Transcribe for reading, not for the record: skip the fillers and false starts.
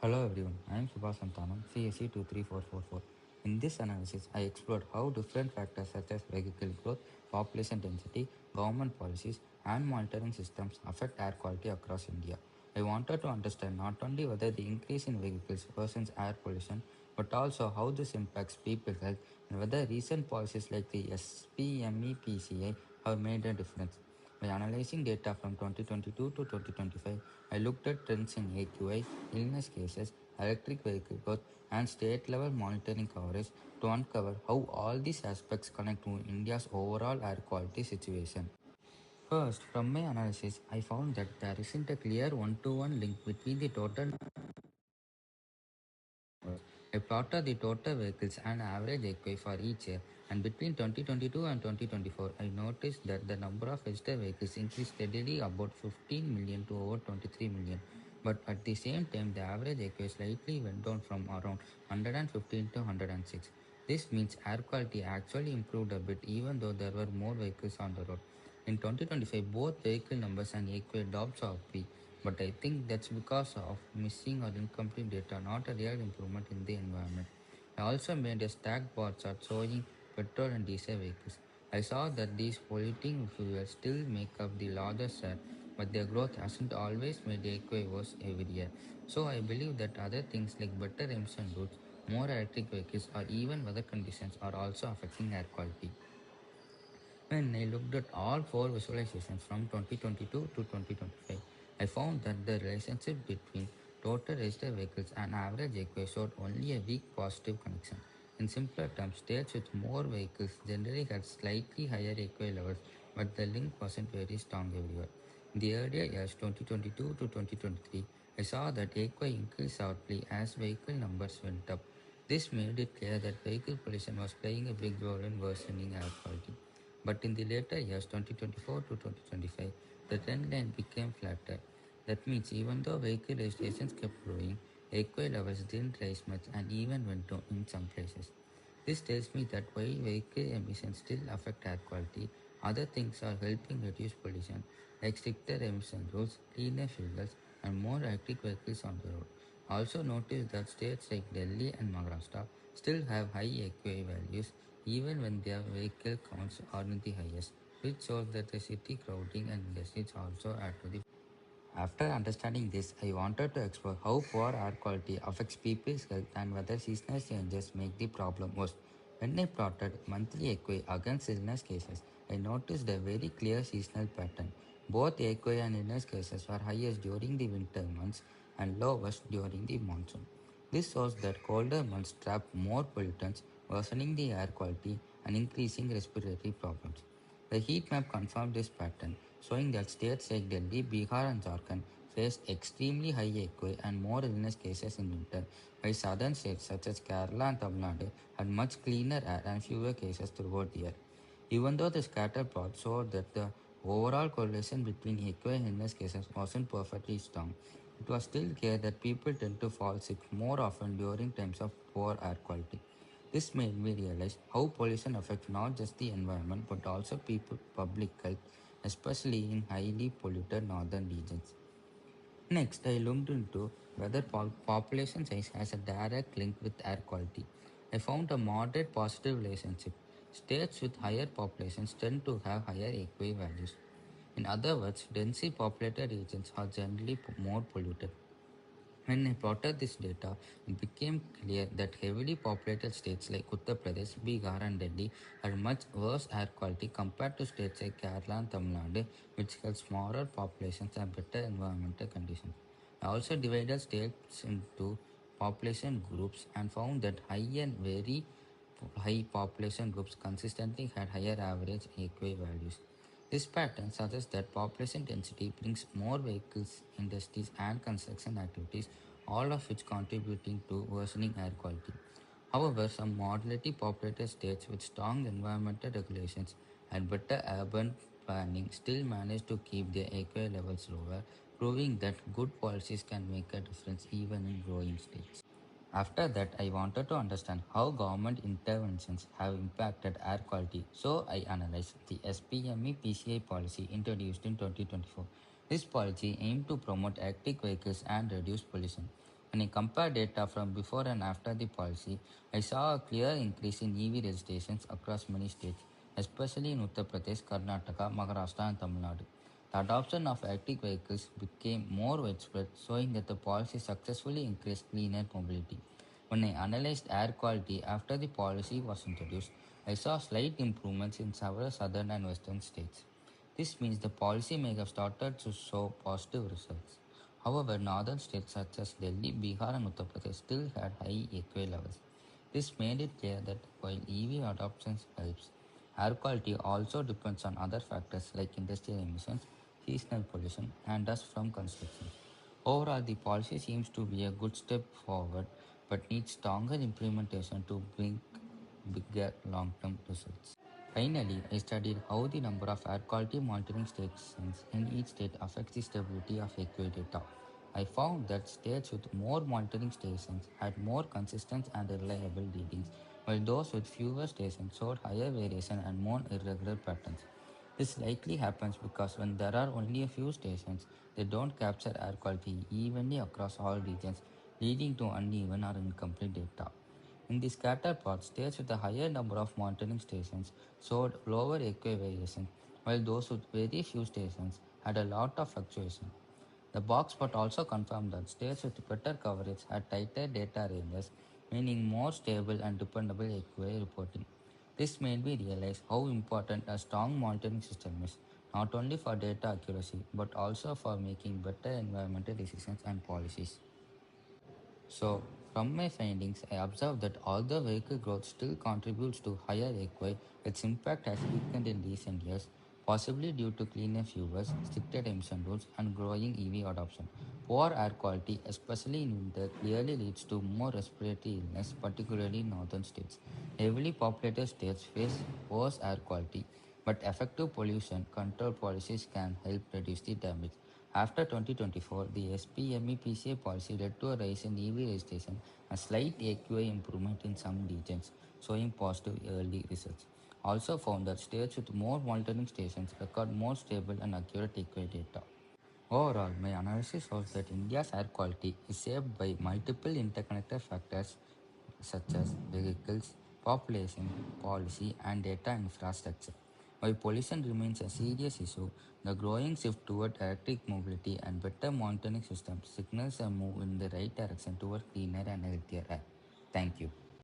Hello everyone, I am Subhash Santanam, CSE23444. In this analysis, I explored how different factors such as vehicle growth, population density, government policies, and monitoring systems affect air quality across India. I wanted to understand not only whether the increase in vehicles worsens air pollution, but also how this impacts people health and whether recent policies like the SPMEPCA have made a difference. By analyzing data from 2022 to 2025, I looked at trends in AQI, illness cases, electric vehicle growth, and state level monitoring coverage to uncover how all these aspects connect to India's overall air quality situation. First, from my analysis, I found that there isn't a clear one-to-one link between the total. I plotted the total vehicles and average AQI for each year, and between 2022 and 2024, I noticed that the number of registered vehicles increased steadily about 15 million to over 23 million. But at the same time, the average AQI slightly went down from around 115 to 106. This means air quality actually improved a bit even though there were more vehicles on the road. In 2025, both vehicle numbers and AQI drops are up, but I think that's because of missing or incomplete data, not a real improvement in the environment. I also made a stacked bar chart showing petrol and diesel vehicles. I saw that these polluting fuels still make up the largest share, but their growth hasn't always made AQI worse every year. So I believe that other things like better emission routes, more electric vehicles, or even weather conditions are also affecting air quality. When I looked at all four visualizations from 2022 to 2025, I found that the relationship between total registered vehicles and average AQI showed only a weak positive connection. In simpler terms, states with more vehicles generally had slightly higher AQI levels, but the link wasn't very strong everywhere. In the earlier years 2022 to 2023, I saw that AQI increased sharply as vehicle numbers went up. This made it clear that vehicle pollution was playing a big role in worsening air quality. But in the later years, 2024 to 2025, the trend line became flatter. That means even though vehicle registrations kept growing, AQI levels didn't rise much and even went down in some places. This tells me that while vehicle emissions still affect air quality, other things are helping reduce pollution, like stricter emission rules, cleaner fuels, and more electric vehicles on the road. Also notice that states like Delhi and Maharashtra still have high AQI values even when their vehicle counts aren't the highest, which shows that the city crowding and industries also add to the. After understanding this, I wanted to explore how poor air quality affects people's health and whether seasonal changes make the problem worse. When I plotted monthly AQI against illness cases, I noticed a very clear seasonal pattern. Both AQI and illness cases were highest during the winter months and lowest during the monsoon. This shows that colder months trap more pollutants, worsening the air quality and increasing respiratory problems. The heat map confirmed this pattern, showing that states like Delhi, Bihar, and Jharkhand faced extremely high AQI and more illness cases in winter, while southern states such as Kerala and Tamil Nadu had much cleaner air and fewer cases throughout the year. Even though the scatter plot showed that the overall correlation between AQI and illness cases wasn't perfectly strong, it was still clear that people tend to fall sick more often during times of poor air quality. This made me realize how pollution affects not just the environment but also people public health, especially in highly polluted northern regions. Next, I looked into whether population size has a direct link with air quality. I found a moderate positive relationship. States with higher populations tend to have higher AQI values. In other words, densely populated regions are generally more polluted. When I plotted this data, it became clear that heavily populated states like Uttar Pradesh, Bihar, and Delhi had much worse air quality compared to states like Kerala and Tamil Nadu, which had smaller populations and better environmental conditions. I also divided states into population groups and found that high and very high population groups consistently had higher average AQI values. This pattern suggests that population density brings more vehicles, industries, and construction activities, all of which contributing to worsening air quality. However, some moderately populated states with strong environmental regulations and better urban planning still manage to keep their AQI levels lower, proving that good policies can make a difference even in growing states. After that, I wanted to understand how government interventions have impacted air quality, so I analyzed the SPME PCI policy introduced in 2024. This policy aimed to promote electric vehicles and reduce pollution. When I compare data from before and after the policy, I saw a clear increase in EV registrations across many states, especially in Uttar Pradesh, Karnataka, Maharashtra, and Tamil Nadu. The adoption of electric vehicles became more widespread, showing that the policy successfully increased cleaner mobility. When I analyzed air quality after the policy was introduced, I saw slight improvements in several southern and western states. This means the policy may have started to show positive results. However, northern states such as Delhi, Bihar, and Uttar Pradesh still had high AQI levels. This made it clear that while EV adoption helps, air quality also depends on other factors like industrial emissions, seasonal pollution, and dust from construction. Overall, the policy seems to be a good step forward but needs stronger implementation to bring bigger long term results. Finally, I studied how the number of air quality monitoring stations in each state affects the stability of AQI data. I found that states with more monitoring stations had more consistent and reliable readings, while those with fewer stations showed higher variation and more irregular patterns. This likely happens because when there are only a few stations, they don't capture air quality evenly across all regions, leading to uneven or incomplete data. In the scattered parts, states with a higher number of monitoring stations showed lower AQI variation, while those with very few stations had a lot of fluctuation. The box plot also confirmed that states with better coverage had tighter data ranges, meaning more stable and dependable AQI reporting. This made me realize how important a strong monitoring system is, not only for data accuracy but also for making better environmental decisions and policies. So, from my findings, I observed that although vehicle growth still contributes to higher AQI, its impact has weakened in recent years, possibly due to cleaner fuels, stricter emission rules, and growing EV adoption. Poor air quality, especially in winter, clearly leads to more respiratory illness, particularly in northern states. Heavily populated states face worse air quality, but effective pollution control policies can help reduce the damage. After 2024, the SPME policy led to a rise in EV registration and slight AQI improvement in some regions, showing positive early results. Also found that states with more monitoring stations record more stable and accurate AQI data. Overall, my analysis shows that India's air quality is shaped by multiple interconnected factors such as vehicles, population, policy, and data infrastructure. While pollution remains a serious issue, the growing shift toward electric mobility and better monitoring systems signals a move in the right direction toward cleaner and healthier air. Thank you.